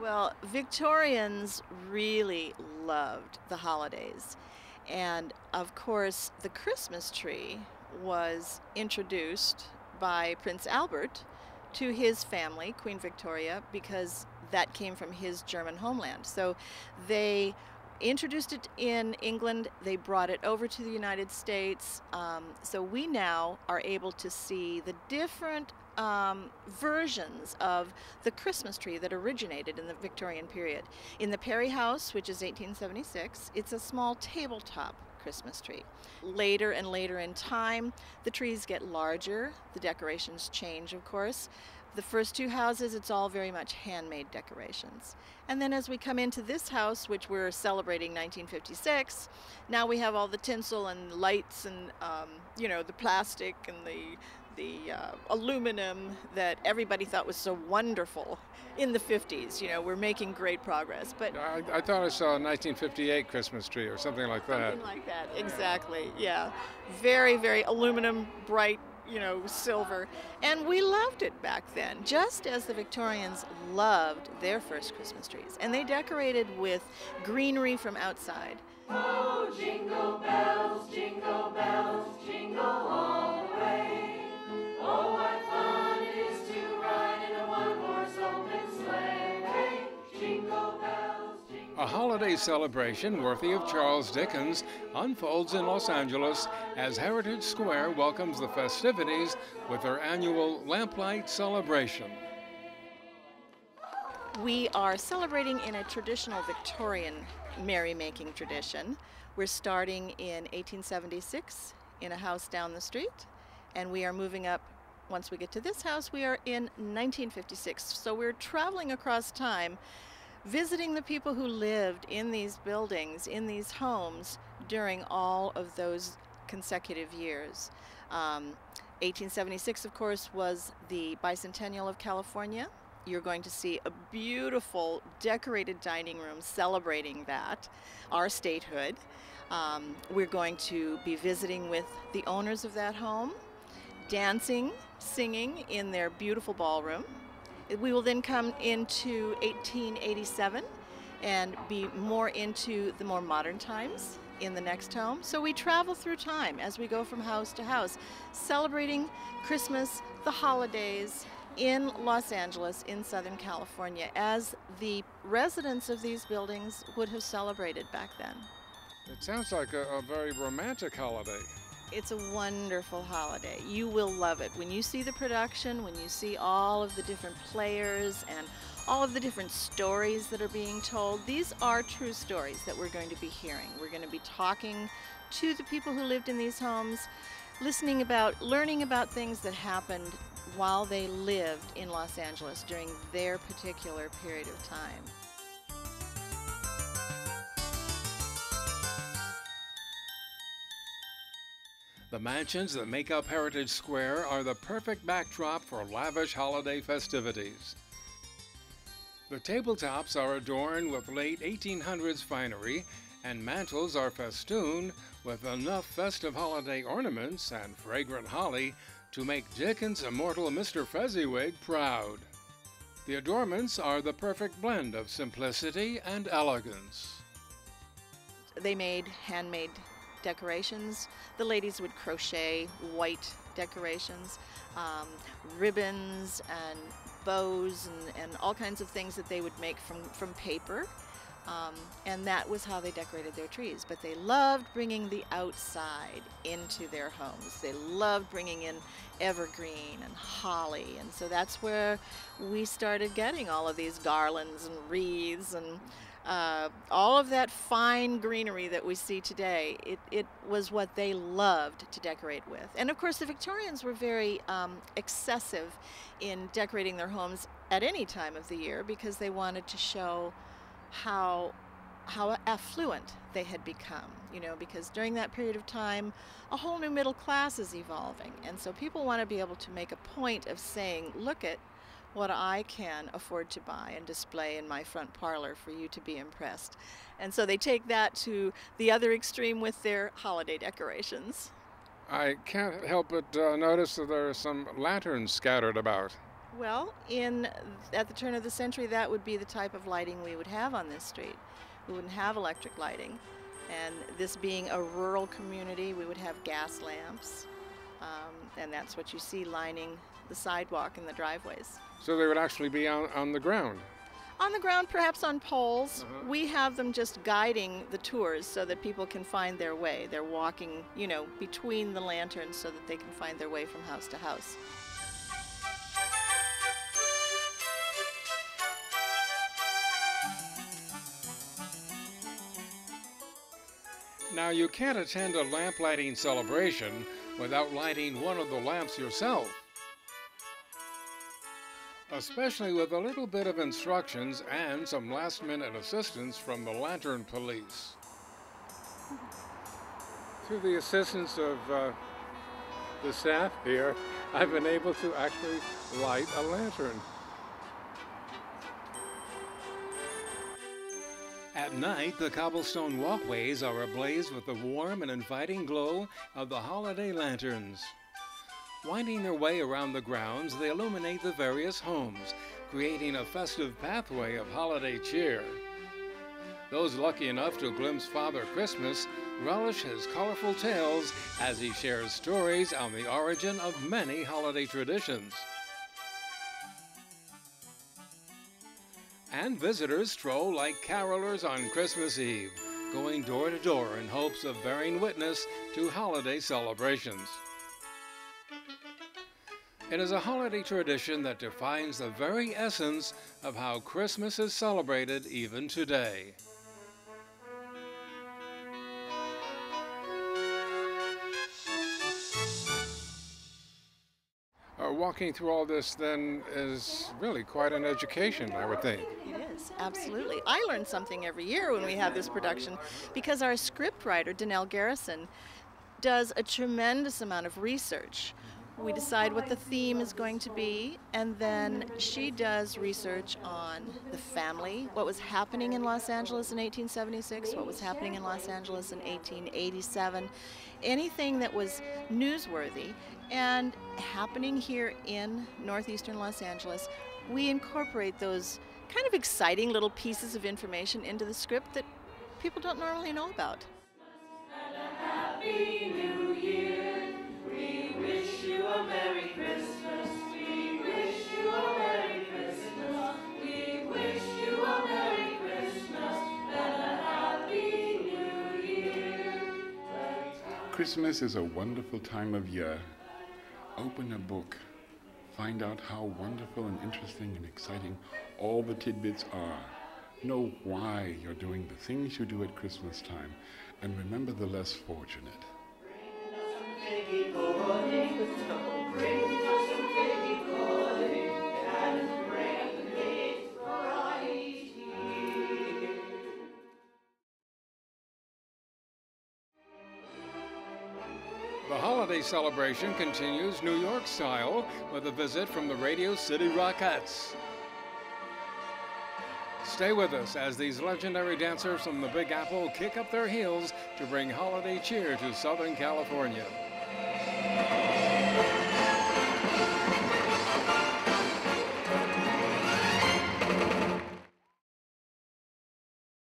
Well, Victorians really loved the holidays. And of course, the Christmas tree was introduced by Prince Albert to his family, Queen Victoria, because that came from his German homeland. So they introduced it in England, they brought it over to the United States. So we now are able to see the different versions of the Christmas tree that originated in the Victorian period. In the Perry House, which is 1876, it's a small tabletop Christmas tree. Later and later in time, the trees get larger, the decorations change, of course. The first two houses, it's all very much handmade decorations. And then as we come into this house, which we're celebrating 1956, now we have all the tinsel and lights and, the plastic and the aluminum that everybody thought was so wonderful in the 50s. We're making great progress. But I thought I saw a 1958 Christmas tree or something like that. Something like that, exactly, yeah. Very, very aluminum, bright, silver. And we loved it back then, just as the Victorians loved their first Christmas trees. And they decorated with greenery from outside. Oh, jingle bells, jingle all the way. Oh, what fun it is to ride in a one-horse open sleigh. Jingle bells, jingle. A holiday celebration worthy of Charles Dickens unfolds in Los Angeles as Heritgage Square welcomes the festivities with their annual Lamplight celebration. We are celebrating in a traditional Victorian merrymaking tradition. We're starting in 1876 in a house down the street, and we are moving up. Once we get to this house, we are in 1956. So we're traveling across time, visiting the people who lived in these buildings, in these homes, during all of those consecutive years. 1876, of course, was the bicentennial of California. You're going to see a beautiful decorated dining room celebrating that, our statehood. We're going to be visiting with the owners of that home, dancing, singing in their beautiful ballroom. We will then come into 1887 and be more into the more modern times in the next home. So we travel through time as we go from house to house, celebrating Christmas, the holidays in Los Angeles, in Southern California, as the residents of these buildings would have celebrated back then. It sounds like a very romantic holiday. It's a wonderful holiday. You will love it. When you see the production, when you see all of the different players and all of the different stories that are being told, these are true stories that we're going to be hearing. We're going to be talking to the people who lived in these homes, learning about things that happened while they lived in Los Angeles during their particular period of time. The mansions that make up Heritgage Square are the perfect backdrop for lavish holiday festivities. The tabletops are adorned with late 1800s finery, and mantels are festooned with enough festive holiday ornaments and fragrant holly to make Dickens' immortal Mr. Fezziwig proud. The adornments are the perfect blend of simplicity and elegance. They made handmade decorations. The ladies would crochet white decorations, ribbons and bows and all kinds of things that they would make from paper. And that was how they decorated their trees. But they loved bringing the outside into their homes. They loved bringing in evergreen and holly. And so that's where we started getting all of these garlands and wreaths and all of that fine greenery that we see today. It was what they loved to decorate with. And of course, the Victorians were very excessive in decorating their homes at any time of the year because they wanted to show how affluent they had become, because during that period of time, a whole new middle class is evolving. And so people want to be able to make a point of saying, look at what I can afford to buy and display in my front parlor for you to be impressed. And so they take that to the other extreme with their holiday decorations. I can't help but notice that there are some lanterns scattered about. Well, at the turn of the century, that would be the type of lighting we would have on this street. We wouldn't have electric lighting. And this being a rural community, we would have gas lamps. And that's what you see lining the sidewalk and the driveways. So they would actually be on the ground. On the ground, perhaps on poles. We have them just guiding the tours so that people can find their way. They're walking, between the lanterns so that they can find their way from house to house. Now, you can't attend a lamp lighting celebration without lighting one of the lamps yourself, especially with a little bit of instructions and some last-minute assistance from the Lantern Police. Through the assistance of the staff here, I've been able to actually light a lantern. At night, the cobblestone walkways are ablaze with the warm and inviting glow of the holiday lanterns. Winding their way around the grounds, they illuminate the various homes, creating a festive pathway of holiday cheer. Those lucky enough to glimpse Father Christmas relish his colorful tales as he shares stories on the origin of many holiday traditions. And visitors stroll like carolers on Christmas Eve, going door to door in hopes of bearing witness to holiday celebrations. It is a holiday tradition that defines the very essence of how Christmas is celebrated even today. Walking through all this then is really quite an education, I would think. It is, absolutely. I learn something every year when we have this production because our script writer, Danelle Garrison, does a tremendous amount of research. We decide what the theme is going to be, and then she does research on the family, what was happening in Los Angeles in 1876, what was happening in Los Angeles in 1887, anything that was newsworthy and happening here in northeastern Los Angeles. We incorporate those kind of exciting little pieces of information into the script that people don't normally know about. And a Happy New Year. We wish you a Merry Christmas. We wish you a Merry Christmas. We wish you a Merry Christmas and a Happy New Year. Christmas is a wonderful time of year. Open a book. Find out how wonderful and interesting and exciting all the tidbits are. Know why you're doing the things you do at Christmas time. And remember the less fortunate. The holiday celebration continues New York style with a visit from the Radio City Rockettes. Stay with us as these legendary dancers from the Big Apple kick up their heels to bring holiday cheer to Southern California.